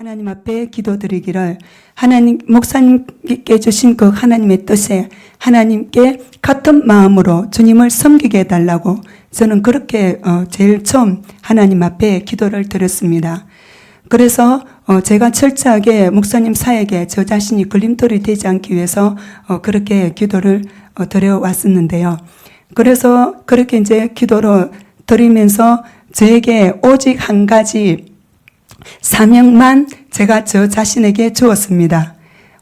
하나님 앞에 기도드리기를 하나님 목사님께 주신 그 하나님의 뜻에 하나님께 같은 마음으로 주님을 섬기게 해달라고 저는 그렇게 제일 처음 하나님 앞에 기도를 드렸습니다. 그래서 제가 철저하게 목사님 사역에 저 자신이 걸림돌이 되지 않기 위해서 그렇게 기도를 드려왔었는데요. 그래서 그렇게 이제 기도를 드리면서 저에게 오직 한 가지 사명만 제가 저 자신에게 주었습니다.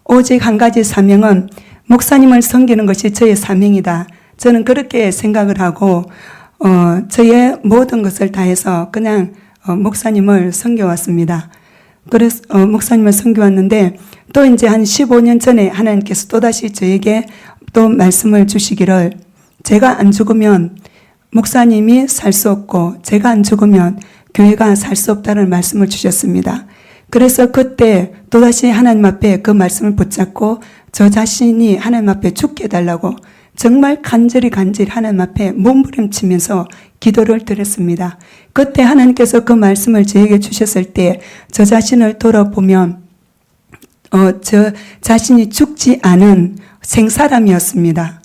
오직 한 가지 사명은 목사님을 섬기는 것이 저의 사명이다. 저는 그렇게 생각을 하고 저의 모든 것을 다해서 그냥 목사님을 섬겨왔습니다. 그래서 목사님을 섬겨왔는데 또 이제 한 15년 전에 하나님께서 또다시 저에게 또 말씀을 주시기를 제가 안 죽으면 목사님이 살 수 없고 제가 안 죽으면 교회가 살 수 없다는 말씀을 주셨습니다. 그래서 그때 또다시 하나님 앞에 그 말씀을 붙잡고 저 자신이 하나님 앞에 죽게 해달라고 정말 간절히 하나님 앞에 몸부림치면서 기도를 드렸습니다. 그때 하나님께서 그 말씀을 저에게 주셨을 때 저 자신을 돌아보면 저 자신이 죽지 않은 생사람이었습니다.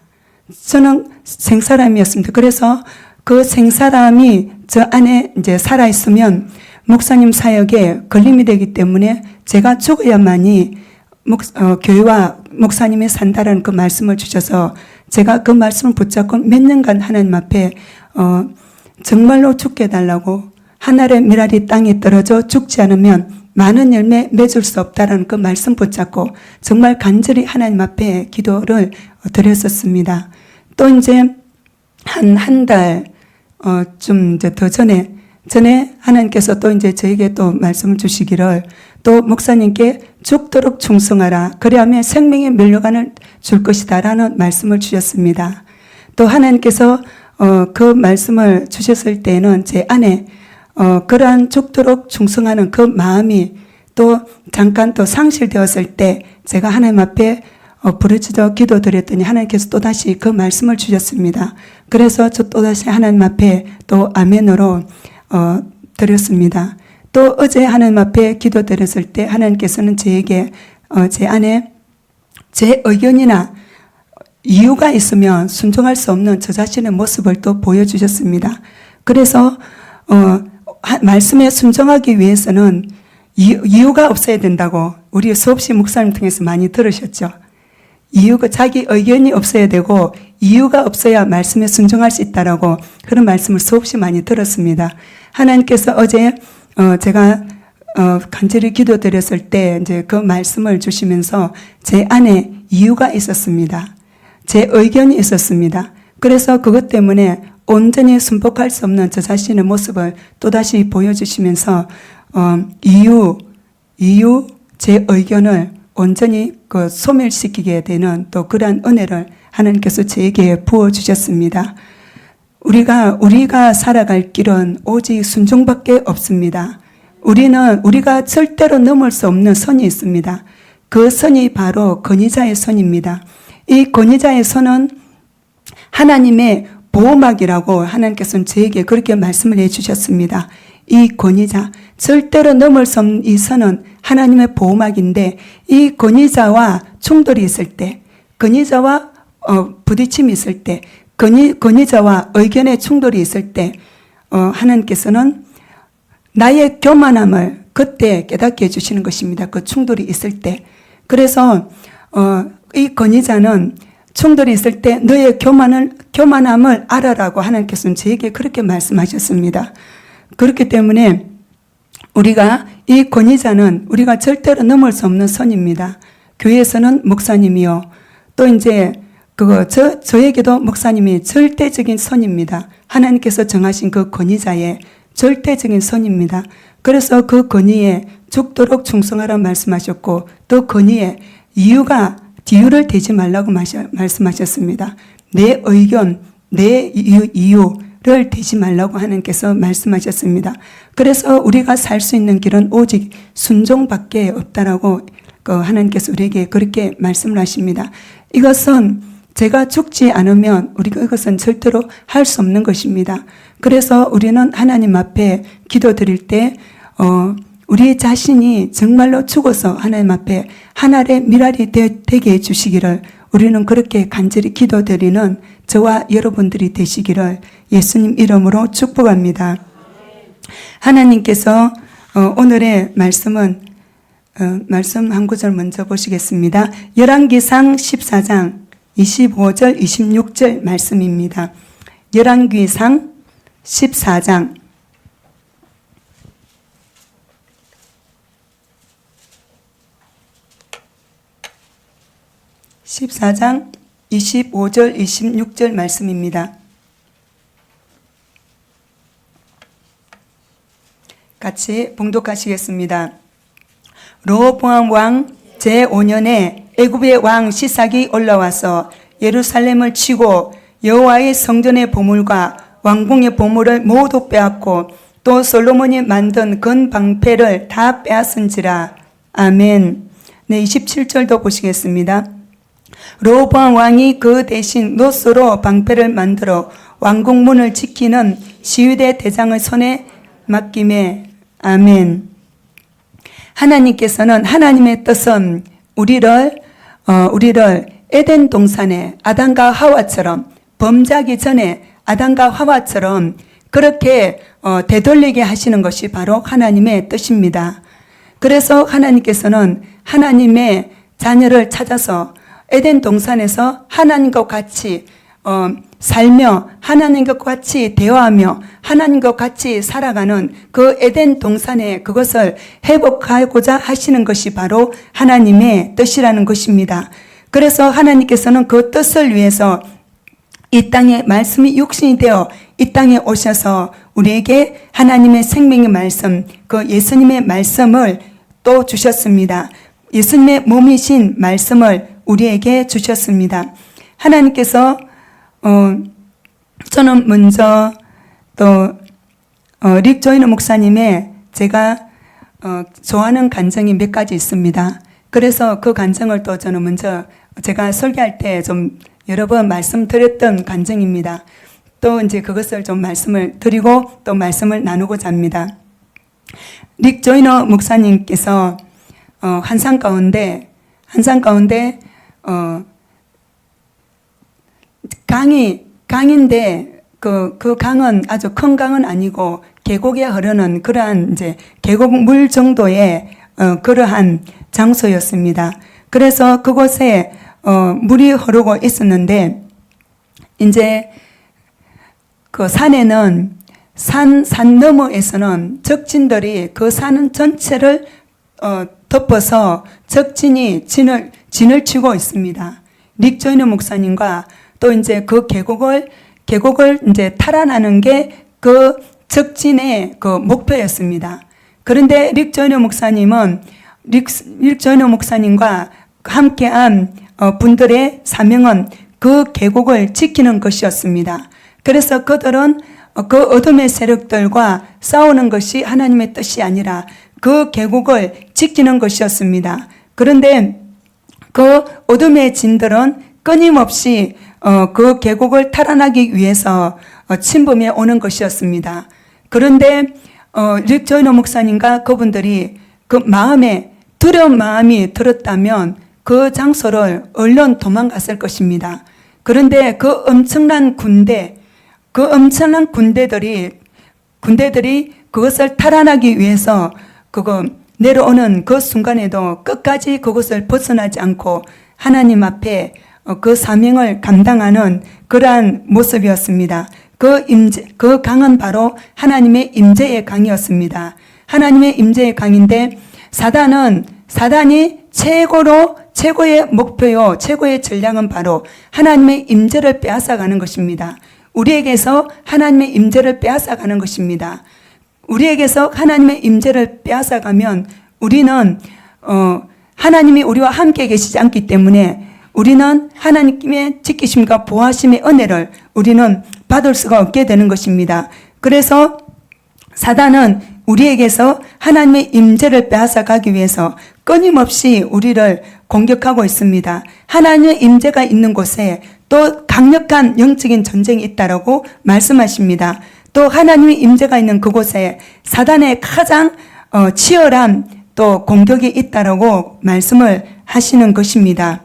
저는 생사람이었습니다. 그래서 그 생사람이 저 안에 이제 살아있으면 목사님 사역에 걸림이 되기 때문에 제가 죽어야만이 교회와 목사님이 산다라는 그 말씀을 주셔서 제가 그 말씀을 붙잡고 몇 년간 하나님 앞에 정말로 죽게 해달라고 하늘의 미랄이 땅에 떨어져 죽지 않으면 많은 열매 맺을 수 없다라는 그 말씀 붙잡고 정말 간절히 하나님 앞에 기도를 드렸었습니다. 또 이제 한 달 좀 이제 더 전에 하나님께서 또 이제 저에게 또 말씀을 주시기를 또 목사님께 죽도록 충성하라. 그리하면 생명의 면류관을 줄 것이다라는 말씀을 주셨습니다. 또 하나님께서 그 말씀을 주셨을 때에는 제 안에 그러한 죽도록 충성하는 그 마음이 또 잠깐 또 상실되었을 때 제가 하나님 앞에 부르짖어 기도드렸더니 하나님께서 또다시 그 말씀을 주셨습니다. 그래서 저 또다시 하나님 앞에 또 아멘으로 드렸습니다. 또 어제 하나님 앞에 기도드렸을 때 하나님께서는 저에게 제 안에 제 의견이나 이유가 있으면 순종할 수 없는 저 자신의 모습을 또 보여주셨습니다. 그래서 말씀에 순종하기 위해서는 이유가 없어야 된다고 우리 수없이 목사님 통해서 많이 들으셨죠. 이유가 자기 의견이 없어야 되고 이유가 없어야 말씀에 순종할 수 있다라고 그런 말씀을 수없이 많이 들었습니다. 하나님께서 어제 제가 간절히 기도드렸을 때 이제 그 말씀을 주시면서 제 안에 이유가 있었습니다. 제 의견이 있었습니다. 그래서 그것 때문에 온전히 순복할 수 없는 저 자신의 모습을 또다시 보여주시면서 제 의견을 온전히 소멸시키게 되는 또 그러한 은혜를 하나님께서 저에게 부어주셨습니다. 우리가 살아갈 길은 오직 순종밖에 없습니다. 우리가 절대로 넘을 수 없는 선이 있습니다. 그 선이 바로 권위자의 선입니다. 이 권위자의 선은 하나님의 보호막이라고 하나님께서는 저에게 그렇게 말씀을 해주셨습니다. 이 권위자, 절대로 넘을 수 없는 이 선은 하나님의 보호막인데 이 권위자와 충돌이 있을 때, 권위자와 부딪힘이 있을 때, 권위자와 의견의 충돌이 있을 때 하나님께서는 나의 교만함을 그때 깨닫게 해주시는 것입니다. 그 충돌이 있을 때. 그래서 이 권위자는 충돌이 있을 때 너의 교만함을 알아라고 하나님께서는 저에게 그렇게 말씀하셨습니다. 그렇기 때문에 이 권위자는 우리가 절대로 넘을 수 없는 선입니다. 교회에서는 목사님이요. 또 이제 저에게도 목사님이 절대적인 선입니다. 하나님께서 정하신 그 권위자의 절대적인 선입니다. 그래서 그 권위에 죽도록 충성하라고 말씀하셨고 또 권위에 이유를 대지 말라고 말씀하셨습니다. 내 의견, 내 이유를 대지 말라고 하나님께서 말씀하셨습니다. 그래서 우리가 살 수 있는 길은 오직 순종밖에 없다라고 하나님께서 우리에게 그렇게 말씀을 하십니다. 이것은 제가 죽지 않으면 이것은 절대로 할 수 없는 것입니다. 그래서 우리는 하나님 앞에 기도 드릴 때 우리 자신이 정말로 죽어서 하나님 앞에 하늘의 미랄이 되게 해주시기를 우리는 그렇게 간절히 기도드리는 저와 여러분들이 되시기를 예수님 이름으로 축복합니다. 하나님께서 오늘의 말씀은 말씀 한 구절 먼저 보시겠습니다. 열왕기상 14장 25절 26절 말씀입니다. 열왕기상 14장 25절 26절 말씀입니다. 같이 봉독하시겠습니다. 르호보암 왕 제5년에 애굽의 왕 시삭이 올라와서 예루살렘을 치고 여호와의 성전의 보물과 왕궁의 보물을 모두 빼앗고 또 솔로몬이 만든 건 방패를 다 빼앗은지라. 아멘. 네, 27절도 보시겠습니다. 르호보암 왕이 그 대신 노스로 방패를 만들어 왕궁 문을 지키는 시위대 대장의 손에 맡김에. 아멘. 하나님께서는 하나님의 뜻은 우리를 에덴 동산에 아담과 하와처럼 범죄하기 전에 아담과 하와처럼 그렇게 되돌리게 하시는 것이 바로 하나님의 뜻입니다. 그래서 하나님께서는 하나님의 자녀를 찾아서 에덴 동산에서 하나님과 같이 살며 하나님과 같이 대화하며 하나님과 같이 살아가는 그 에덴 동산에 그것을 회복하고자 하시는 것이 바로 하나님의 뜻이라는 것입니다. 그래서 하나님께서는 그 뜻을 위해서 이 땅에 말씀이 육신이 되어 이 땅에 오셔서 우리에게 하나님의 생명의 말씀, 그 예수님의 말씀을 또 주셨습니다. 예수님의 몸이신 말씀을 우리에게 주셨습니다. 하나님께서 저는 먼저 또 릭 조이너 목사님의 제가 좋아하는 간증이 몇 가지 있습니다. 그래서 그 간증을 또 저는 먼저 제가 설교할 때 좀 여러 번 말씀드렸던 간증입니다. 또 이제 그것을 좀 말씀을 드리고 또 말씀을 나누고자 합니다. 릭 조이너 목사님께서 한산 가운데 강인데 그 강은 아주 큰 강은 아니고 계곡에 흐르는 그러한 이제 계곡 물 정도의 그러한 장소였습니다. 그래서 그곳에 물이 흐르고 있었는데 이제 그 산에는 산 너머에서는 적진들이 그 산 전체를 덮어서 적진이 진을 치고 있습니다. 릭 조이너 목사님과 또 이제 그 계곡을 이제 탈환하는 게 그 적진의 그 목표였습니다. 그런데 릭 조이너 목사님은 릭 조이너 목사님과 함께한 분들의 사명은 그 계곡을 지키는 것이었습니다. 그래서 그들은 그 어둠의 세력들과 싸우는 것이 하나님의 뜻이 아니라 그 계곡을 지키는 것이었습니다. 그런데 그 어둠의 진들은 끊임없이 그 계곡을 탈환하기 위해서 침범해 오는 것이었습니다. 그런데 릭 조이너 목사님과 그분들이 그 마음에 두려운 마음이 들었다면 그 장소를 얼른 도망갔을 것입니다. 그런데 그 엄청난 군대들이 그것을 탈환하기 위해서 그거 내려오는 그 순간에도 끝까지 그것을 벗어나지 않고 하나님 앞에 그 사명을 감당하는 그러한 모습이었습니다. 그 강은 바로 하나님의 임재의 강이었습니다. 하나님의 임재의 강인데 사단이 최고의 목표요, 최고의 전략은 바로 하나님의 임재를 빼앗아가는 것입니다. 우리에게서 하나님의 임재를 빼앗아가는 것입니다. 우리에게서 하나님의 임재를 빼앗아가면 우리는 하나님이 우리와 함께 계시지 않기 때문에 우리는 하나님의 지키심과 보호하심의 은혜를 우리는 받을 수가 없게 되는 것입니다. 그래서 사단은 우리에게서 하나님의 임재를 빼앗아가기 위해서 끊임없이 우리를 공격하고 있습니다. 하나님의 임재가 있는 곳에 또 강력한 영적인 전쟁이 있다라고 말씀하십니다. 또 하나님의 임재가 있는 그곳에 사단의 가장 치열한 또 공격이 있다라고 말씀을 하시는 것입니다.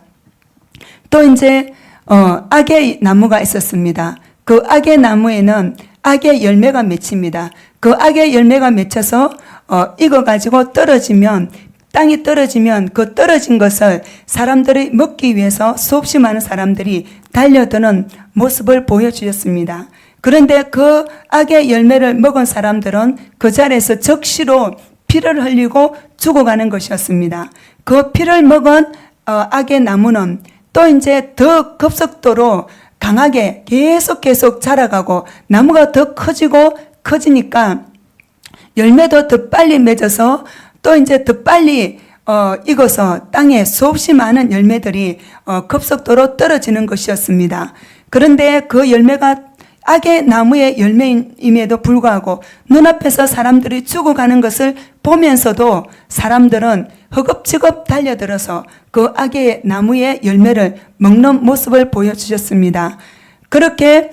또 이제 악의 나무가 있었습니다. 그 악의 나무에는 악의 열매가 맺힙니다. 그 악의 열매가 맺혀서 익어가지고 떨어지면, 땅이 떨어지면 그 떨어진 것을 사람들이 먹기 위해서 수없이 많은 사람들이 달려드는 모습을 보여주셨습니다. 그런데 그 악의 열매를 먹은 사람들은 그 자리에서 적시로 피를 흘리고 죽어가는 것이었습니다. 그 피를 먹은 악의 나무는 또 이제 더 급속도로 강하게 계속 자라가고 나무가 더 커지니까 열매도 더 빨리 맺어서 또 이제 더 빨리 익어서 땅에 수없이 많은 열매들이 급속도로 떨어지는 것이었습니다. 그런데 그 열매가 악의 나무의 열매임에도 불구하고 눈앞에서 사람들이 죽어가는 것을 보면서도 사람들은 허겁지겁 달려들어서 그 악의 나무의 열매를 먹는 모습을 보여주셨습니다. 그렇게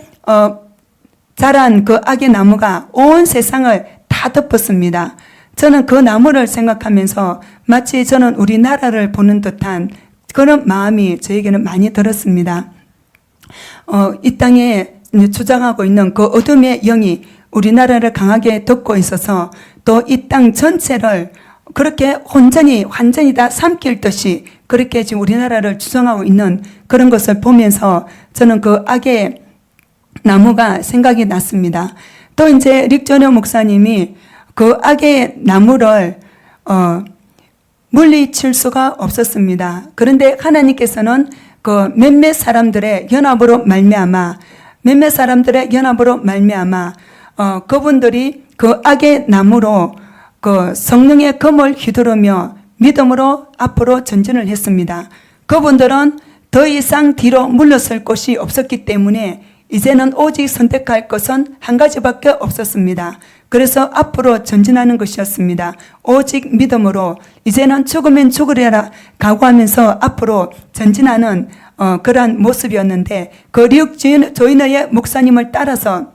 자란 그 악의 나무가 온 세상을 다 덮었습니다. 저는 그 나무를 생각하면서 마치 저는 우리나라를 보는 듯한 그런 마음이 저에게는 많이 들었습니다. 이 땅에 주장하고 있는 그 어둠의 영이 우리나라를 강하게 덮고 있어서 또 이 땅 전체를 그렇게 완전히 다 삼킬 듯이 그렇게 지금 우리나라를 주장하고 있는 그런 것을 보면서 저는 그 악의 나무가 생각이 났습니다. 또 이제 릭조녀 목사님이 그 악의 나무를 물리칠 수가 없었습니다. 그런데 하나님께서는 그 몇몇 사람들의 연합으로 말미암아 그분들이 그 악의 나무로 그 성령의 검을 휘두르며 믿음으로 앞으로 전진을 했습니다. 그분들은 더 이상 뒤로 물러설 곳이 없었기 때문에 이제는 오직 선택할 것은 한 가지밖에 없었습니다. 그래서 앞으로 전진하는 것이었습니다. 오직 믿음으로 이제는 죽으면 죽으리라 각오하면서 앞으로 전진하는 그러한 모습이었는데 그 릭조이너의 목사님을 따라서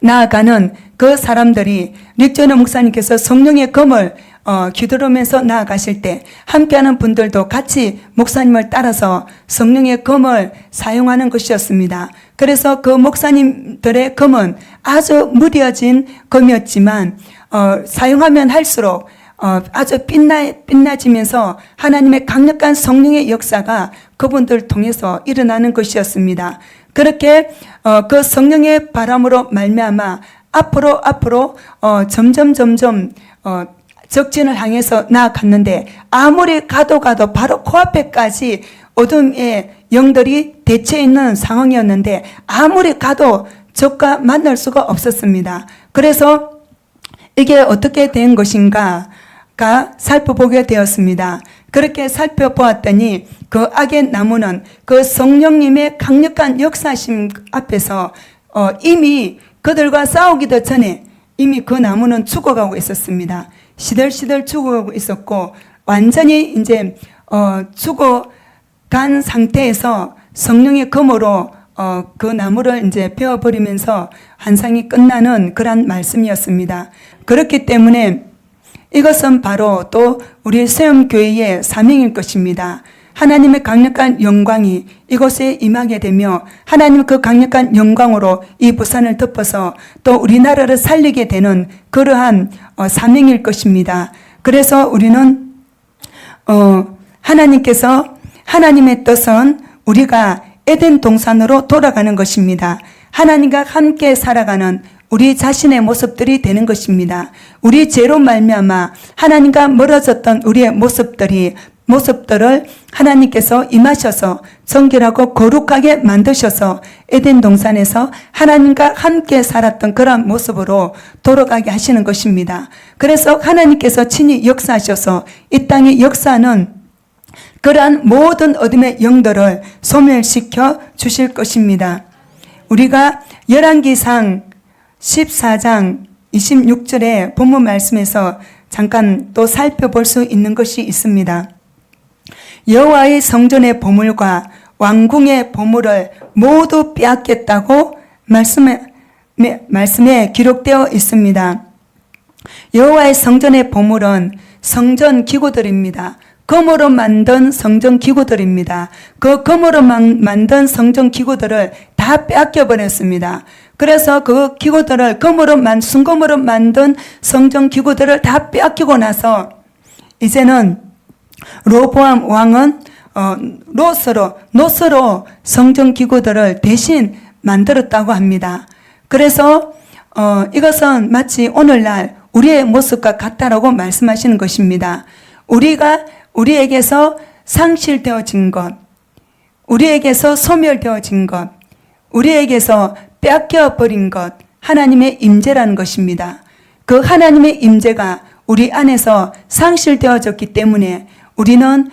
나아가는 그 사람들이 릭조이너 목사님께서 성령의 검을 휘두르면서 나아가실 때 함께하는 분들도 같이 목사님을 따라서 성령의 검을 사용하는 것이었습니다. 그래서 그 목사님들의 검은 아주 무뎌진 검이었지만 사용하면 할수록 아주 빛나지면서 하나님의 강력한 성령의 역사가 그분들 통해서 일어나는 것이었습니다. 그렇게 그 성령의 바람으로 말미암아 앞으로 점점 적진을 향해서 나아갔는데 아무리 가도 바로 코앞에까지 어둠의 영들이 대체 있는 상황이었는데 아무리 가도 적과 만날 수가 없었습니다. 그래서 이게 어떻게 된 것인가가 살펴보게 되었습니다. 그렇게 살펴보았더니 그 악의 나무는 그 성령님의 강력한 역사심 앞에서 이미 그들과 싸우기도 전에 이미 그 나무는 죽어가고 있었습니다. 시들시들 죽어가고 있었고 완전히 이제 죽어간 상태에서 성령의 검으로 그 나무를 이제 베어버리면서 환상이 끝나는 그런 말씀이었습니다. 그렇기 때문에 이것은 바로 또 우리 세움교회의 사명일 것입니다. 하나님의 강력한 영광이 이곳에 임하게 되며 하나님 그 강력한 영광으로 이 부산을 덮어서 또 우리나라를 살리게 되는 그러한 사명일 것입니다. 그래서 우리는 하나님의 뜻은 우리가 에덴 동산으로 돌아가는 것입니다. 하나님과 함께 살아가는 우리 자신의 모습들이 되는 것입니다. 우리 죄로 말미암아 하나님과 멀어졌던 우리의 모습들을 하나님께서 임하셔서 정결하고 거룩하게 만드셔서 에덴 동산에서 하나님과 함께 살았던 그런 모습으로 돌아가게 하시는 것입니다. 그래서 하나님께서 친히 역사하셔서 이 땅의 역사는 그러한 모든 어둠의 영들을 소멸시켜 주실 것입니다. 우리가 열왕기상 14장 26절의 본문 말씀에서 잠깐 또 살펴볼 수 있는 것이 있습니다. 여호와의 성전의 보물과 왕궁의 보물을 모두 빼앗겠다고 말씀에 기록되어 있습니다. 여호와의 성전의 보물은 성전 기구들입니다. 금으로 만든 성전 기구들입니다. 그 금으로 만든 성전 기구들을 다 빼앗겨 버렸습니다. 그래서 그 기구들을 순금으로 만든 성전 기구들을 다 빼앗기고 나서 이제는 로보암 왕은 노스로 성전 기구들을 대신 만들었다고 합니다. 그래서 이것은 마치 오늘날 우리의 모습과 같다라고 말씀하시는 것입니다. 우리에게서 상실되어진 것, 우리에게서 소멸되어진 것, 우리에게서 빼앗겨 버린 것, 하나님의 임재라는 것입니다. 그 하나님의 임재가 우리 안에서 상실되어졌기 때문에 우리는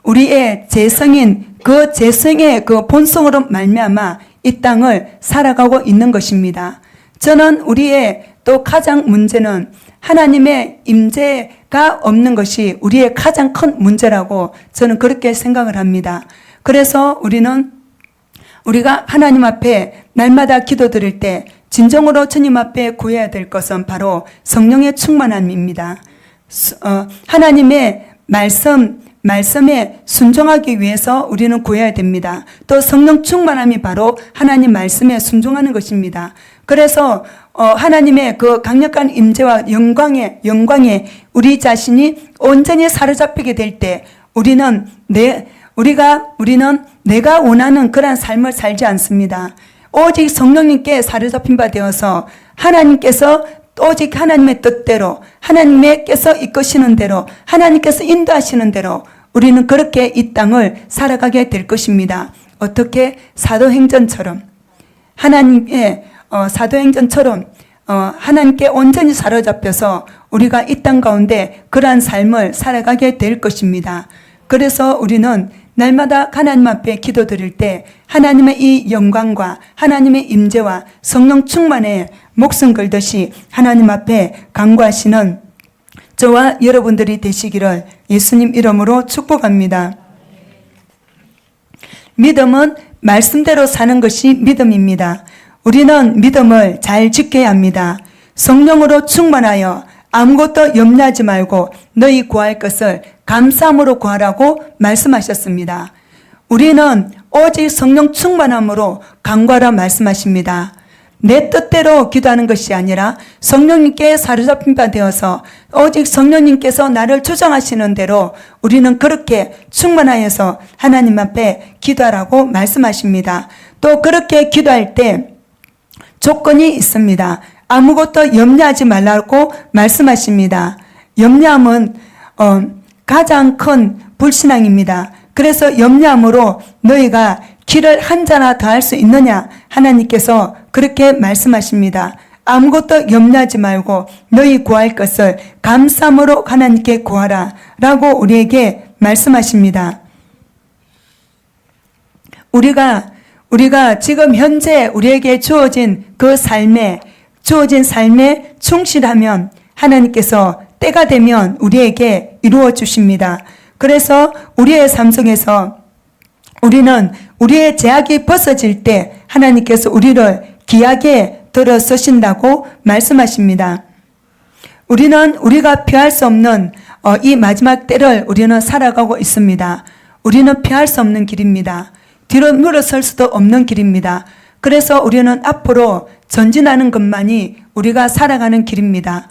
우리의 재성인 그 재성의 그 본성으로 말미암아 이 땅을 살아가고 있는 것입니다. 저는 우리의 또 가장 문제는 하나님의 임재가 없는 것이 우리의 가장 큰 문제라고 저는 그렇게 생각을 합니다. 그래서 우리가 하나님 앞에 날마다 기도드릴 때 진정으로 주님 앞에 구해야 될 것은 바로 성령의 충만함입니다. 하나님의 말씀에 순종하기 위해서 우리는 구해야 됩니다. 또 성령 충만함이 바로 하나님 말씀에 순종하는 것입니다. 그래서 하나님의 그 강력한 임재와 영광에 우리 자신이 온전히 사로잡히게 될 때 우리는 내가 원하는 그런 삶을 살지 않습니다. 오직 성령님께 사로잡힌 바 되어서 하나님께서 오직 하나님의 뜻대로 하나님께서 이끄시는 대로 하나님께서 인도하시는 대로 우리는 그렇게 이 땅을 살아가게 될 것입니다. 어떻게? 사도행전처럼 하나님께 온전히 사로잡혀서 우리가 이 땅 가운데 그러한 삶을 살아가게 될 것입니다. 그래서 우리는 날마다 하나님 앞에 기도드릴 때 하나님의 이 영광과 하나님의 임재와 성령 충만에 목숨 걸듯이 하나님 앞에 간구하시는 저와 여러분들이 되시기를 예수님 이름으로 축복합니다. 믿음은 말씀대로 사는 것이 믿음입니다. 우리는 믿음을 잘 지켜야 합니다. 성령으로 충만하여 아무것도 염려하지 말고 너희 구할 것을 감사함으로 구하라고 말씀하셨습니다. 우리는 오직 성령 충만함으로 간구하라 말씀하십니다. 내 뜻대로 기도하는 것이 아니라 성령님께 사로잡힌 바 되어서 오직 성령님께서 나를 조정하시는 대로 우리는 그렇게 충만하여서 하나님 앞에 기도하라고 말씀하십니다. 또 그렇게 기도할 때 조건이 있습니다. 아무것도 염려하지 말라고 말씀하십니다. 염려함은 가장 큰 불신앙입니다. 그래서 염려함으로 너희가 길을 한 자나 더 할 수 있느냐? 하나님께서 그렇게 말씀하십니다. 아무것도 염려하지 말고 너희 구할 것을 감사함으로 하나님께 구하라 라고 우리에게 말씀하십니다. 우리가 지금 현재 우리에게 주어진 삶에 충실하면 하나님께서 때가 되면 우리에게 이루어 주십니다. 그래서 우리의 삶 속에서 우리는 우리의 제약이 벗어질 때 하나님께서 우리를 귀하게 들어 쓰신다고 말씀하십니다. 우리가 피할 수 없는 이 마지막 때를 우리는 살아가고 있습니다. 우리는 피할 수 없는 길입니다. 뒤로 물러설 수도 없는 길입니다. 그래서 우리는 앞으로 전진하는 것만이 우리가 살아가는 길입니다.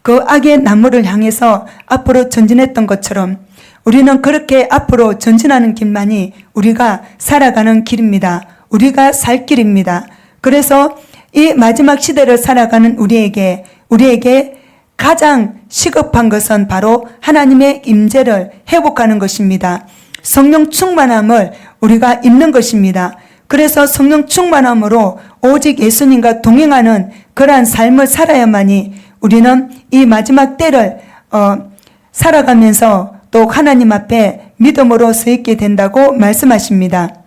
그 악의 나무를 향해서 앞으로 전진했던 것처럼 우리는 그렇게 앞으로 전진하는 길만이 우리가 살아가는 길입니다. 우리가 살 길입니다. 그래서 이 마지막 시대를 살아가는 우리에게 가장 시급한 것은 바로 하나님의 임재를 회복하는 것입니다. 성령 충만함을 우리가 입는 것입니다. 그래서 성령 충만함으로 오직 예수님과 동행하는 그러한 삶을 살아야만이 우리는 이 마지막 때를 살아가면서 또 하나님 앞에 믿음으로 서 있게 된다고 말씀하십니다.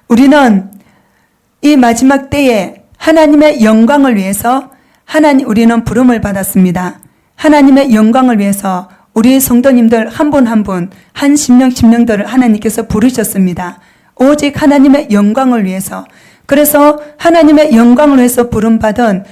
우리는 이 마지막 때에 하나님의 영광을 위해서 우리는 부름을 받았습니다. 하나님의 영광을 위해서 우리 성도님들 한 분 한 분, 한 심령들을 하나님께서 부르셨습니다. 오직 하나님의 영광을 위해서. 그래서 하나님의 영광을 위해서 부름받은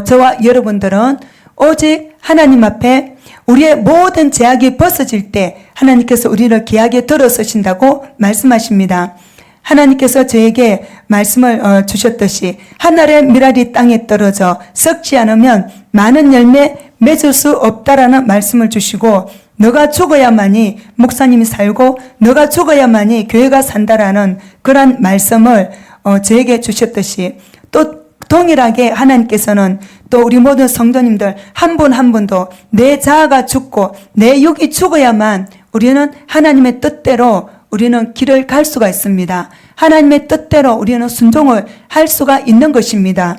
저와 여러분들은 오직 하나님 앞에 우리의 모든 제약이 벗어질 때 하나님께서 우리를 귀하게 들어서신다고 말씀하십니다. 하나님께서 저에게 말씀을 주셨듯이 하늘의 미랄이 땅에 떨어져 썩지 않으면 많은 열매 맺을 수 없다라는 말씀을 주시고, 너가 죽어야만이 목사님이 살고 너가 죽어야만이 교회가 산다라는 그런 말씀을 저에게 주셨듯이, 또 동일하게 하나님께서는 또 우리 모든 성도님들 한 분 한 분도 내 자아가 죽고 내 육이 죽어야만 우리는 하나님의 뜻대로 우리는 길을 갈 수가 있습니다. 하나님의 뜻대로 우리는 순종을 할 수가 있는 것입니다.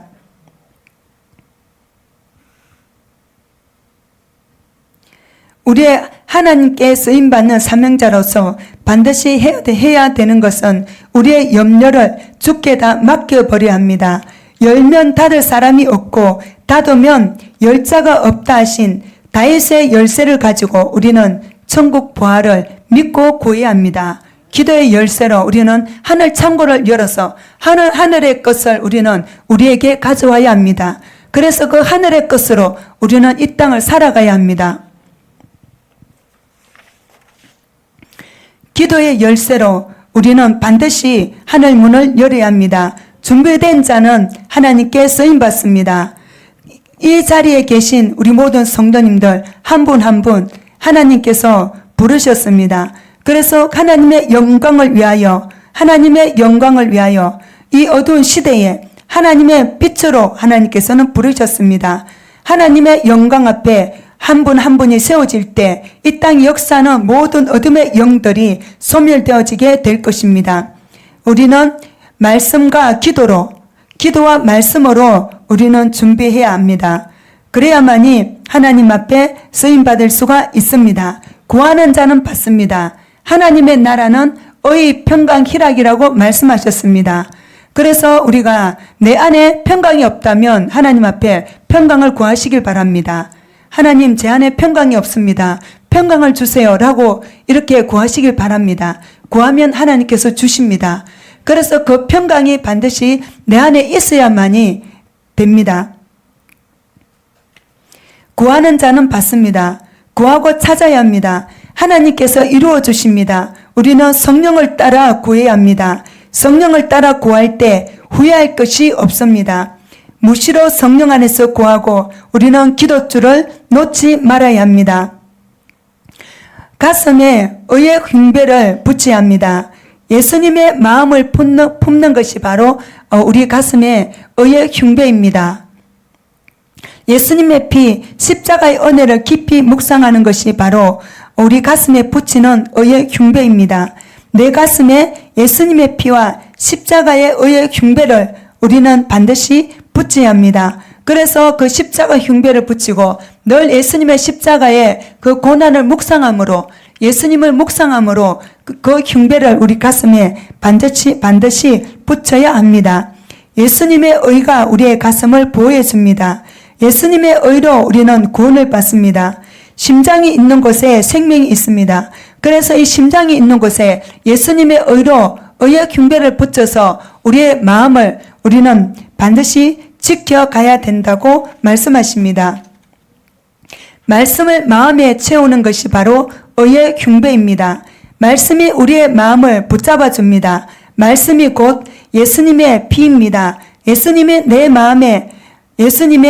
우리의 하나님께 쓰임받는 사명자로서 반드시 해야 되는 것은 우리의 염려를 주께 다 맡겨버려야 합니다. 열면 닫을 사람이 없고 닫으면 열 자가 없다 하신 다윗의 열쇠를 가지고 우리는 천국 부활을 믿고 구해야 합니다. 기도의 열쇠로 우리는 하늘 창고를 열어서 하늘의 것을 우리는 우리에게 가져와야 합니다. 그래서 그 하늘의 것으로 우리는 이 땅을 살아가야 합니다. 기도의 열쇠로 우리는 반드시 하늘 문을 열어야 합니다. 준비된 자는 하나님께 쓰임받습니다. 이 자리에 계신 우리 모든 성도님들 한 분 한 분 하나님께서 부르셨습니다. 그래서 하나님의 영광을 위하여 이 어두운 시대에 하나님의 빛으로 하나님께서는 부르셨습니다. 하나님의 영광 앞에 한 분 한 분이 세워질 때 이 땅 역사는 모든 어둠의 영들이 소멸되어지게 될 것입니다. 우리는 말씀과 기도와 말씀으로 우리는 준비해야 합니다. 그래야만이 하나님 앞에 쓰임받을 수가 있습니다. 구하는 자는 받습니다. 하나님의 나라는 의의 평강 희락이라고 말씀하셨습니다. 그래서 우리가 내 안에 평강이 없다면 하나님 앞에 평강을 구하시길 바랍니다. 하나님, 제 안에 평강이 없습니다. 평강을 주세요 라고 이렇게 구하시길 바랍니다. 구하면 하나님께서 주십니다. 그래서 그 평강이 반드시 내 안에 있어야만이 됩니다. 구하는 자는 받습니다. 구하고 찾아야 합니다. 하나님께서 이루어 주십니다. 우리는 성령을 따라 구해야 합니다. 성령을 따라 구할 때 후회할 것이 없습니다. 무시로 성령 안에서 구하고 우리는 기도줄을 놓지 말아야 합니다. 가슴에 의의 흉배를 붙여야 합니다. 예수님의 마음을 품는 것이 바로 우리 가슴에 의의 흉배입니다. 예수님의 피, 십자가의 은혜를 깊이 묵상하는 것이 바로 우리 가슴에 붙이는 의의 흉배입니다. 내 가슴에 예수님의 피와 십자가의 의의 흉배를 우리는 반드시 붙여야 합니다. 그래서 그 십자가 흉배를 붙이고 늘 예수님의 십자가의 그 고난을 묵상함으로, 예수님을 묵상함으로 그 흉배를 우리 가슴에 반드시 붙여야 합니다. 예수님의 의가 우리의 가슴을 보호해 줍니다. 예수님의 의로 우리는 구원을 받습니다. 심장이 있는 곳에 생명이 있습니다. 그래서 이 심장이 있는 곳에 예수님의 의로 의의 흉배를 붙여서 우리의 마음을 우리는 반드시 지켜가야 된다고 말씀하십니다. 말씀을 마음에 채우는 것이 바로 의의 흉배입니다. 말씀이 우리의 마음을 붙잡아 줍니다. 말씀이 곧 예수님의 피입니다. 예수님의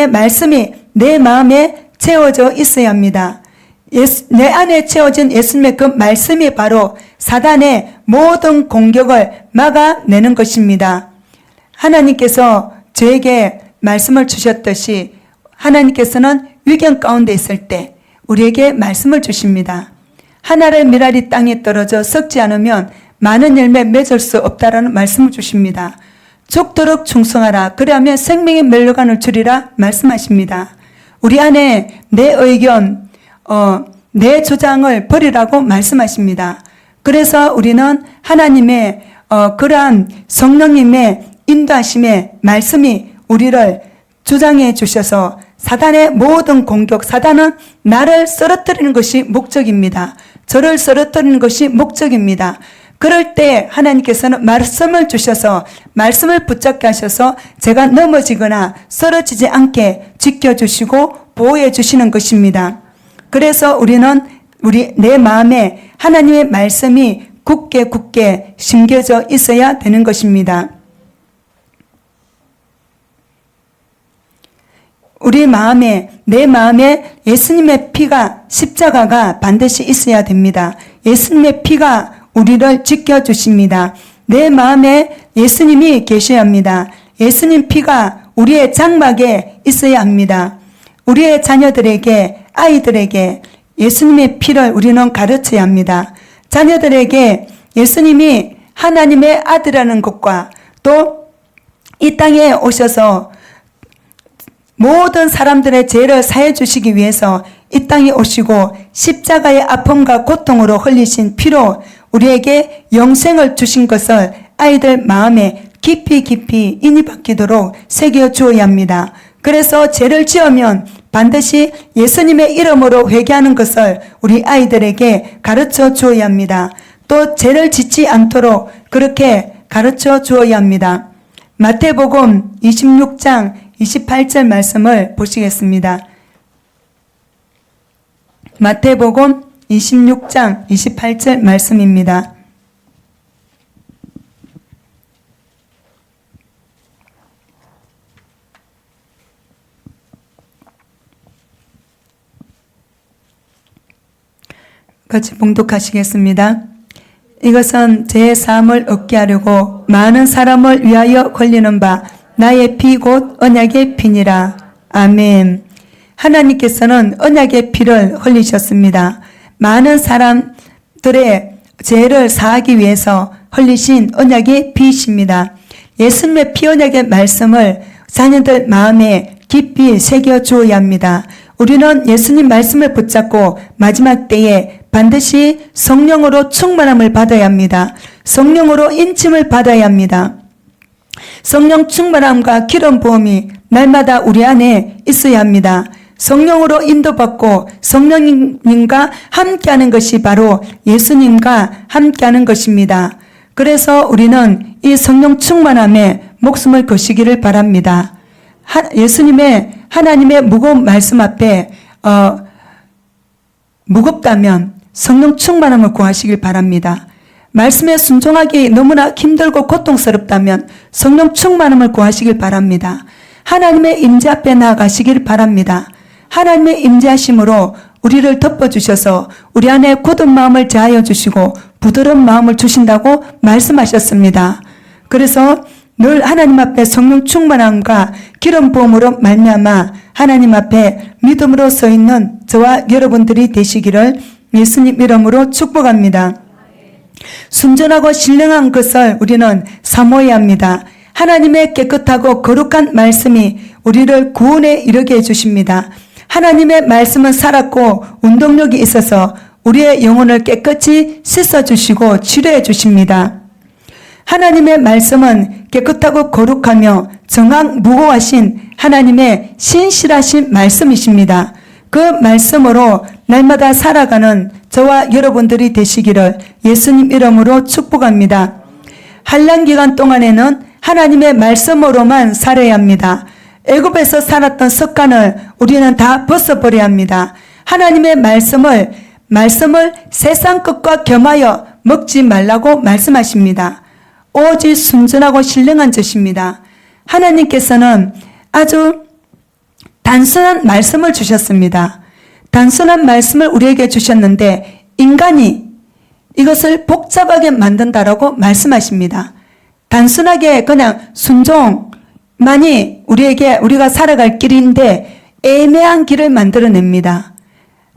말씀이 내 마음에 채워져 있어야 합니다. 내 안에 채워진 예수님의 그 말씀이 바로 사단의 모든 공격을 막아내는 것입니다. 하나님께서 저에게 말씀을 주셨듯이 하나님께서는 위경 가운데 있을 때 우리에게 말씀을 주십니다. 하늘의 미랄이 땅에 떨어져 썩지 않으면 많은 열매 맺을 수 없다라는 말씀을 주십니다. 죽도록 충성하라. 그리하면 생명의 멸류관을 주리라 말씀하십니다. 우리 안에 내 의견, 내 주장을 버리라고 말씀하십니다. 그래서 우리는 하나님의 그러한 성령님의 인도하심의 말씀이 우리를 주장해 주셔서 사단의 모든 공격, 사단은 나를 쓰러뜨리는 것이 목적입니다. 저를 쓰러뜨리는 것이 목적입니다. 그럴 때 하나님께서는 말씀을 주셔서 말씀을 붙잡게 하셔서 제가 넘어지거나 쓰러지지 않게 지켜주시고 보호해 주시는 것입니다. 그래서 우리는 내 마음에 하나님의 말씀이 굳게 심겨져 있어야 되는 것입니다. 내 마음에 예수님의 피가, 십자가가 반드시 있어야 됩니다. 예수님의 피가 우리를 지켜주십니다. 내 마음에 예수님이 계셔야 합니다. 예수님 피가 우리의 장막에 있어야 합니다. 우리의 자녀들에게, 아이들에게 예수님의 피를 우리는 가르쳐야 합니다. 자녀들에게 예수님이 하나님의 아들이라는 것과 또 이 땅에 오셔서 모든 사람들의 죄를 사해 주시기 위해서 이 땅에 오시고 십자가의 아픔과 고통으로 흘리신 피로 우리에게 영생을 주신 것을 아이들 마음에 깊이 인이 박히도록 새겨 주어야 합니다. 그래서 죄를 지으면 반드시 예수님의 이름으로 회개하는 것을 우리 아이들에게 가르쳐 주어야 합니다. 또 죄를 짓지 않도록 그렇게 가르쳐 주어야 합니다. 마태복음 26장 28절 말씀을 보시겠습니다. 마태복음 26장 28절 말씀입니다. 같이 봉독하시겠습니다. 이것은 제 사함을 얻게 하려고 많은 사람을 위하여 걸리는 바 나의 피 곧 언약의 피니라. 아멘. 하나님께서는 언약의 피를 흘리셨습니다. 많은 사람들의 죄를 사하기 위해서 흘리신 언약의 피이십니다. 예수님의 피 언약의 말씀을 자녀들 마음에 깊이 새겨 주어야 합니다. 우리는 예수님 말씀을 붙잡고 마지막 때에 반드시 성령으로 충만함을 받아야 합니다. 성령으로 인침을 받아야 합니다. 성령 충만함과 기름 부음이 날마다 우리 안에 있어야 합니다. 성령으로 인도받고 성령님과 함께하는 것이 바로 예수님과 함께하는 것입니다. 그래서 우리는 이 성령 충만함에 목숨을 거시기를 바랍니다. 예수님의 하나님의 무거운 말씀 앞에 무겁다면 성령 충만함을 구하시길 바랍니다. 말씀에 순종하기 너무나 힘들고 고통스럽다면 성령 충만함을 구하시길 바랍니다. 하나님의 임재 앞에 나아가시길 바랍니다. 하나님의 임재하심으로 우리를 덮어주셔서 우리 안에 굳은 마음을 제하여 주시고 부드러운 마음을 주신다고 말씀하셨습니다. 그래서 늘 하나님 앞에 성령 충만함과 기름 부음으로 말미암아 하나님 앞에 믿음으로 서 있는 저와 여러분들이 되시기를 예수님 이름으로 축복합니다. 순전하고 신령한 것을 우리는 사모해야 합니다. 하나님의 깨끗하고 거룩한 말씀이 우리를 구원에 이르게 해주십니다. 하나님의 말씀은 살았고 운동력이 있어서 우리의 영혼을 깨끗이 씻어주시고 치료해 주십니다. 하나님의 말씀은 깨끗하고 거룩하며 정확 무고하신 하나님의 신실하신 말씀이십니다. 그 말씀으로 날마다 살아가는 저와 여러분들이 되시기를 예수님 이름으로 축복합니다. 환난 기간 동안에는 하나님의 말씀으로만 살아야 합니다. 애굽에서 살았던 습관을 우리는 다 벗어버려야 합니다. 하나님의 말씀을 세상 것과 겸하여 먹지 말라고 말씀하십니다. 오직 순전하고 신령한 것입니다. 하나님께서는 아주 단순한 말씀을 주셨습니다. 단순한 말씀을 우리에게 주셨는데 인간이 이것을 복잡하게 만든다라고 말씀하십니다. 단순하게 그냥 순종만이 우리가 살아갈 길인데 애매한 길을 만들어냅니다.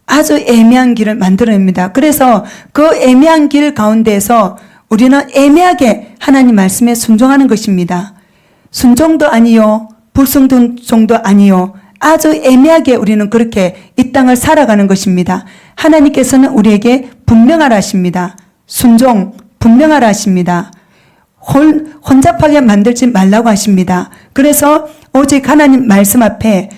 아주 애매한 길을 만들어냅니다. 그래서 그 애매한 길 가운데에서 우리는 애매하게 하나님 말씀에 순종하는 것입니다. 순종도 아니요, 불순종도 아니요, 아주 애매하게 우리는 그렇게 이 땅을 살아가는 것입니다. 하나님께서는 우리에게 분명하라 하십니다. 순종, 분명하라 하십니다. 혼잡하게 만들지 말라고 하십니다. 그래서 오직 하나님 말씀 앞에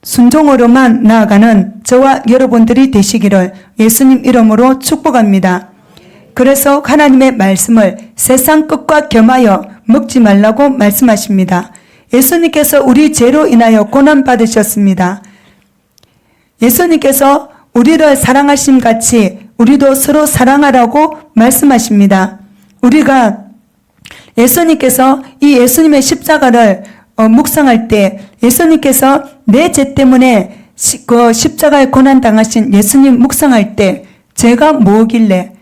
순종으로만 나아가는 저와 여러분들이 되시기를 예수님 이름으로 축복합니다. 그래서 하나님의 말씀을 세상 끝과 겸하여 먹지 말라고 말씀하십니다. 예수님께서 우리 죄로 인하여 고난받으셨습니다. 예수님께서 우리를 사랑하심 같이 우리도 서로 사랑하라고 말씀하십니다. 우리가 예수님께서 이 예수님의 십자가를 묵상할 때 예수님께서 내 죄 때문에 그 십자가에 고난당하신 예수님 묵상할 때 제가 뭐길래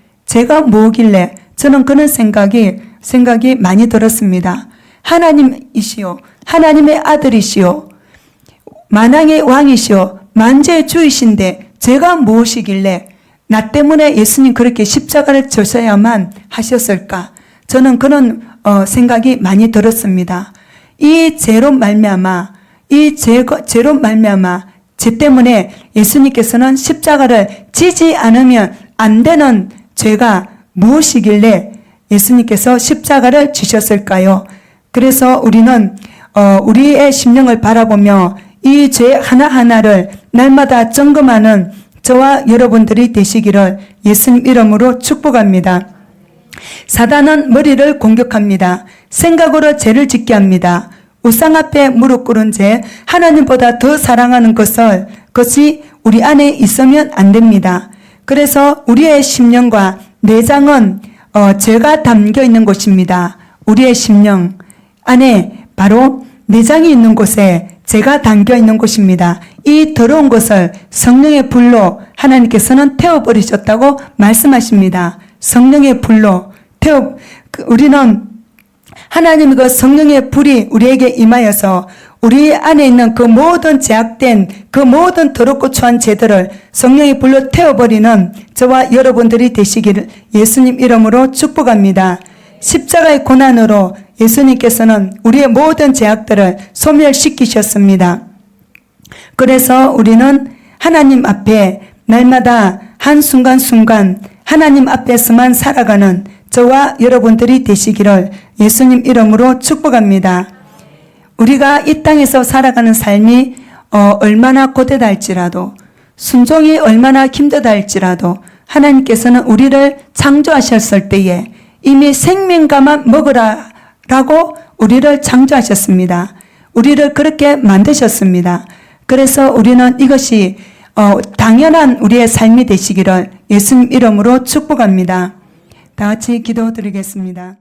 저는 그런 생각이 많이 들었습니다. 하나님이시오. 하나님의 아들이시오. 만왕의 왕이시오. 만주의 주이신데 제가 무엇이길래 나 때문에 예수님 그렇게 십자가를 져셔야만 하셨을까? 저는 그런 생각이 많이 들었습니다. 이 죄로 말미암아 죄 때문에 예수님께서는 십자가를 지지 않으면 안 되는 죄가 무엇이길래 예수님께서 십자가를 지셨을까요? 그래서 우리는 우리의 심령을 바라보며 이 죄 하나하나를 날마다 점검하는 저와 여러분들이 되시기를 예수님 이름으로 축복합니다. 사단은 머리를 공격합니다. 생각으로 죄를 짓게 합니다. 우상 앞에 무릎 꿇은 죄, 하나님보다 더 사랑하는 것이 우리 안에 있으면 안 됩니다. 그래서 우리의 심령과 내장은 죄가 담겨 있는 곳입니다. 우리의 심령 안에 바로 내장이 있는 곳에 죄가 담겨 있는 곳입니다. 이 더러운 것을 성령의 불로 하나님께서는 태워버리셨다고 말씀하십니다. 성령의 불로 우리는 하나님의 그 성령의 불이 우리에게 임하여서 우리 안에 있는 그 모든 제약된 그 모든 더럽고 추한 죄들을 성령의 불로 태워버리는 저와 여러분들이 되시기를 예수님 이름으로 축복합니다. 십자가의 고난으로 예수님께서는 우리의 모든 제약들을 소멸시키셨습니다. 그래서 우리는 하나님 앞에 날마다 한순간순간 하나님 앞에서만 살아가는 저와 여러분들이 되시기를 예수님 이름으로 축복합니다. 우리가 이 땅에서 살아가는 삶이 얼마나 고되다 할지라도 순종이 얼마나 힘들다 할지라도 하나님께서는 우리를 창조하셨을 때에 이미 생명감만 먹으라라고 우리를 창조하셨습니다. 우리를 그렇게 만드셨습니다. 그래서 우리는 이것이 당연한 우리의 삶이 되시기를 예수님 이름으로 축복합니다. 다 같이 기도드리겠습니다.